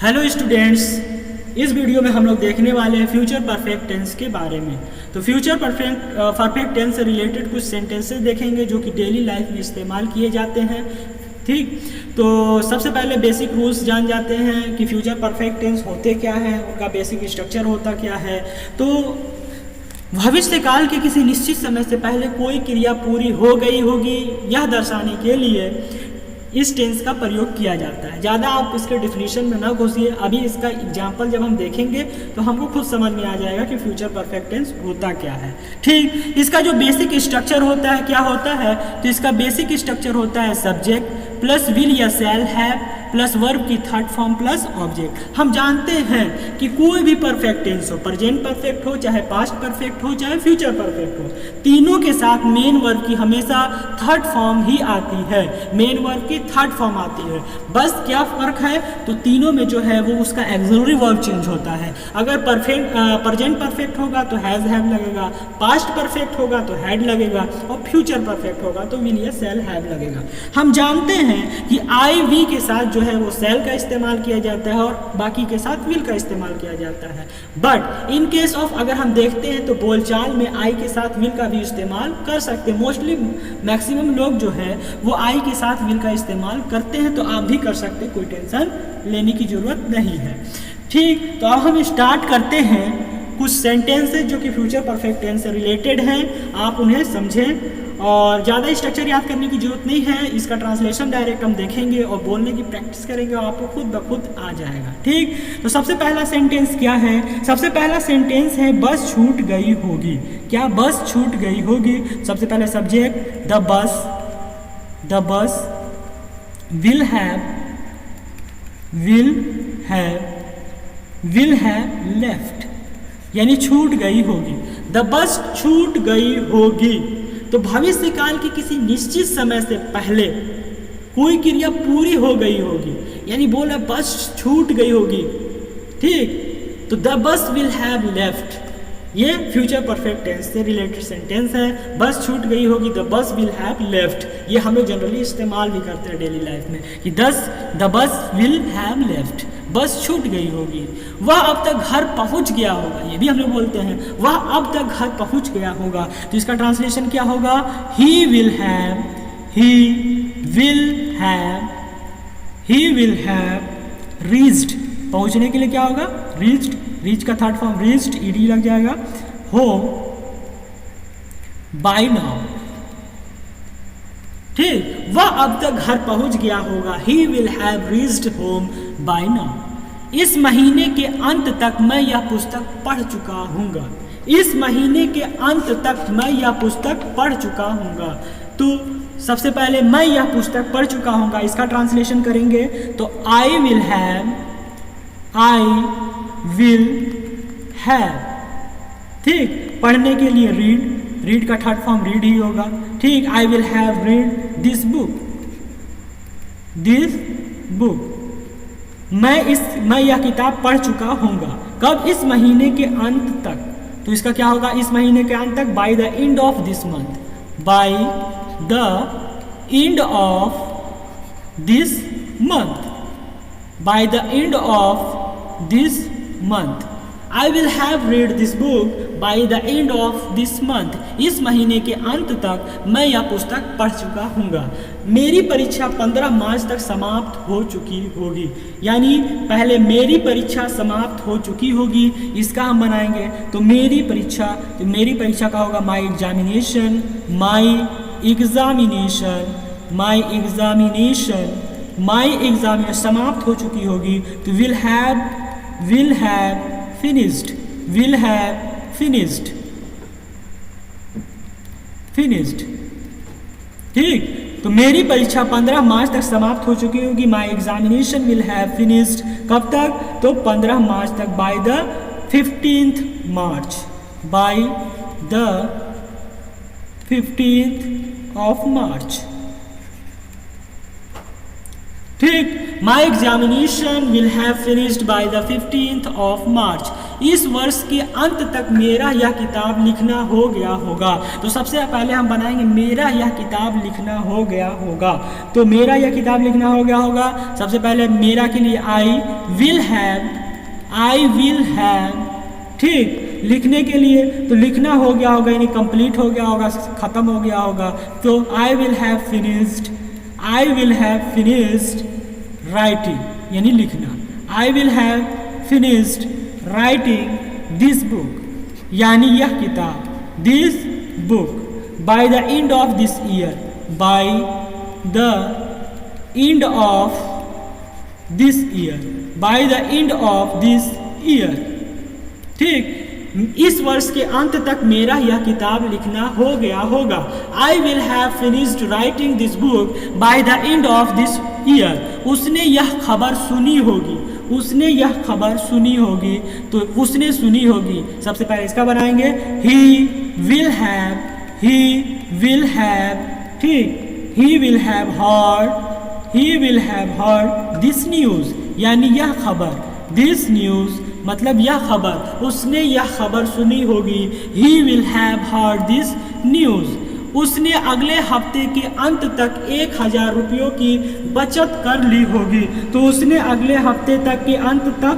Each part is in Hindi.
हेलो स्टूडेंट्स, इस वीडियो में हम लोग देखने वाले हैं फ्यूचर परफेक्ट टेंस के बारे में। तो फ्यूचर परफेक्ट टेंस से रिलेटेड कुछ सेंटेंसेस देखेंगे जो कि डेली लाइफ में इस्तेमाल किए जाते हैं। ठीक, तो सबसे पहले बेसिक रूल्स जान जाते हैं कि फ्यूचर परफेक्ट टेंस होते क्या हैं, उनका बेसिक स्ट्रक्चर होता क्या है। तो भविष्य काल के किसी निश्चित समय से पहले कोई क्रिया पूरी हो गई होगी, यह दर्शाने के लिए इस टेंस का प्रयोग किया जाता है। ज़्यादा आप इसके डिफिनीशन में ना घुसिए, अभी इसका एग्जाम्पल जब हम देखेंगे तो हमको खुद समझ में आ जाएगा कि फ्यूचर परफेक्ट टेंस होता क्या है। ठीक, इसका जो बेसिक स्ट्रक्चर होता है क्या होता है, तो इसका बेसिक स्ट्रक्चर होता है सब्जेक्ट प्लस विल या शैल हैव प्लस वर्ब की थर्ड फॉर्म प्लस ऑब्जेक्ट। हम जानते हैं कि कोई भी परफेक्ट टेंस हो, प्रेजेंट परफेक्ट हो, चाहे पास्ट परफेक्ट हो, चाहे फ्यूचर परफेक्ट हो, तीनों के साथ मेन वर्ब की हमेशा थर्ड फॉर्म ही आती है। मेन वर्ब की थर्ड फॉर्म आती है। बस क्या फर्क है, तो तीनों में जो है वो उसका एक्सिलरी वर्ब चेंज होता है। अगर प्रेजेंट परफेक्ट होगा तो हैज हैव लगेगा, पास्ट परफेक्ट होगा तो हैड लगेगा, और फ्यूचर परफेक्ट होगा तो विल या शैल हैव लगेगा। हम जानते हैं कि आई वी के साथ जो है वो शैल का इस्तेमाल किया जाता है और बाकी के साथ विल का इस्तेमाल किया जाता है। बट इन केस ऑफ अगर हम देखते हैं तो बोलचाल में आई के साथ विल का भी इस्तेमाल कर सकते हैं। मोस्टली मैक्सिमम लोग जो है वो आई के साथ विल का इस्तेमाल करते हैं, तो आप भी कर सकते हैं, कोई टेंशन लेने की जरूरत नहीं है। ठीक, तो अब हम स्टार्ट करते हैं कुछ सेंटेंसेस जो कि फ्यूचर परफेक्ट टेंस से रिलेटेड हैं, आप उन्हें समझें और ज़्यादा स्ट्रक्चर याद करने की जरूरत नहीं है। इसका ट्रांसलेशन डायरेक्ट हम देखेंगे और बोलने की प्रैक्टिस करेंगे और आपको खुद ब खुद आ जाएगा। ठीक, तो सबसे पहला सेंटेंस क्या है, सबसे पहला सेंटेंस है बस छूट गई होगी। क्या बस छूट गई होगी? सबसे पहले subject the bus will have left, यानी छूट गई होगी। द बस छूट गई होगी, तो भविष्य काल के किसी निश्चित समय से पहले कोई क्रिया पूरी हो गई होगी, यानी बोला बस छूट गई होगी। ठीक, तो the bus will have left, ये फ्यूचर परफेक्ट टेंस से रिलेटेड सेंटेंस है। बस छूट गई होगी, the bus will have left, ये हम लोग जनरली इस्तेमाल भी करते हैं डेली लाइफ में कि the bus will have left, बस छूट गई होगी। वह अब तक घर पहुंच गया होगा, ये भी हम लोग बोलते हैं, वह अब तक घर पहुंच गया होगा। तो इसका ट्रांसलेशन क्या होगा? ही विल हैव रीच्ड, पहुंचने के लिए क्या होगा? रीच का थर्ड फॉर्म रीच्ड, ईडी लग जाएगा, होम बाय नाउ। ठीक, वह अब तक घर पहुंच गया होगा। He will have reached home by now. इस महीने के अंत तक मैं यह पुस्तक पढ़ चुका हूँगा। इस महीने के अंत तक मैं यह पुस्तक पढ़ चुका हूँगा। तो सबसे पहले मैं यह पुस्तक पढ़ चुका हूँगा, इसका ट्रांसलेशन करेंगे तो आई विल हैव। ठीक, पढ़ने के लिए रीड का थर्ड फॉर्म रीड ही होगा। ठीक, I will have read this book. मैं यह किताब पढ़ चुका हूँगा। कब? इस महीने के अंत तक। तो इसका क्या होगा? इस महीने के अंत तक, by the end of this month. By the end of this month. By the end of this month. I will have read this book by the end of this month. इस महीने के अंत तक मैं यह पुस्तक पढ़ चुका हूँगा। मेरी परीक्षा 15 मार्च तक समाप्त हो चुकी होगी, यानी पहले मेरी परीक्षा समाप्त हो चुकी होगी, इसका हम बनाएंगे। तो मेरी परीक्षा का होगा माई एग्जामिनेशन समाप्त हो चुकी होगी। तो will have finished। ठीक, तो मेरी परीक्षा 15 मार्च तक समाप्त हो चुकी होगी। My examination will have finished, कब तक? तो 15 मार्च तक, by the 15th of March। ठीक, my examination will have finished by the 15th of March। इस वर्ष के अंत तक मेरा यह किताब लिखना हो गया होगा। तो सबसे पहले हम बनाएंगे मेरा यह किताब लिखना हो गया होगा। तो मेरा यह किताब लिखना हो गया होगा, सबसे पहले मेरा के लिए आई विल हैव, ठीक, लिखने के लिए तो लिखना हो गया होगा यानी कंप्लीट हो गया होगा, खत्म हो गया होगा। तो I will have finished writing यानी लिखना। I will have finished writing this book यानी यह किताब, this book by the end of this year, by the end of this year, by the end of this year, ठीक, इस वर्ष के अंत तक मेरा यह किताब लिखना हो गया होगा। I will have finished writing this book by the end of this year. उसने यह खबर सुनी होगी, उसने यह खबर सुनी होगी, तो उसने सुनी होगी। सबसे पहले इसका बनाएंगे ही विल हैव, ठीक, ही will have heard this news यानी यह खबर, दिस न्यूज मतलब यह खबर, उसने यह खबर सुनी होगी। ही will have heard this news, उसने अगले हफ्ते के अंत तक 1000 रुपयों की बचत कर ली होगी। तो उसने अगले हफ्ते तक के अंत तक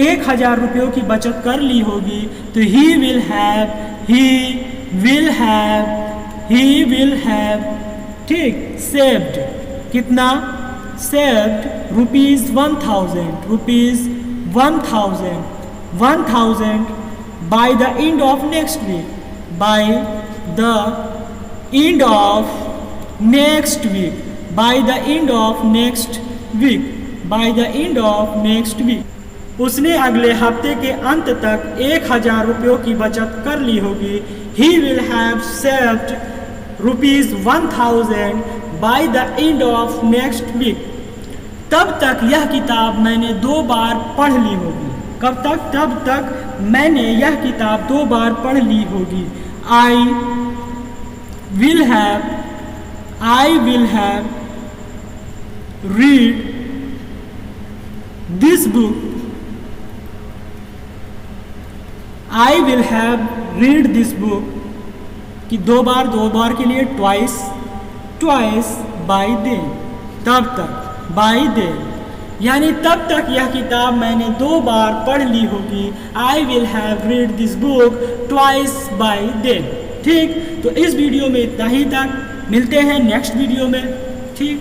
1000 रुपयों की बचत कर ली होगी। तो ही विल हैव, ठीक, सेव्ड, कितना, saved ₹1000 by the end of next week, by the end of next week, by the end of next week, by the end of next week। उसने अगले हफ्ते के अंत तक 1000 रुपयों की बचत कर ली होगी। He will have saved ₹1000 by the end of next week। तब तक यह किताब मैंने 2 बार पढ़ ली होगी। कब तक? तब तक मैंने यह किताब 2 बार पढ़ ली होगी। I will have read this book, I will have read this book कि 2 बार के लिए twice by then, तब तक by then यानी तब तक यह किताब मैंने 2 बार पढ़ ली होगी। I will have read this book twice by then, ठीक। तो इस वीडियो में इतना ही तक, मिलते हैं नेक्स्ट वीडियो में, ठीक।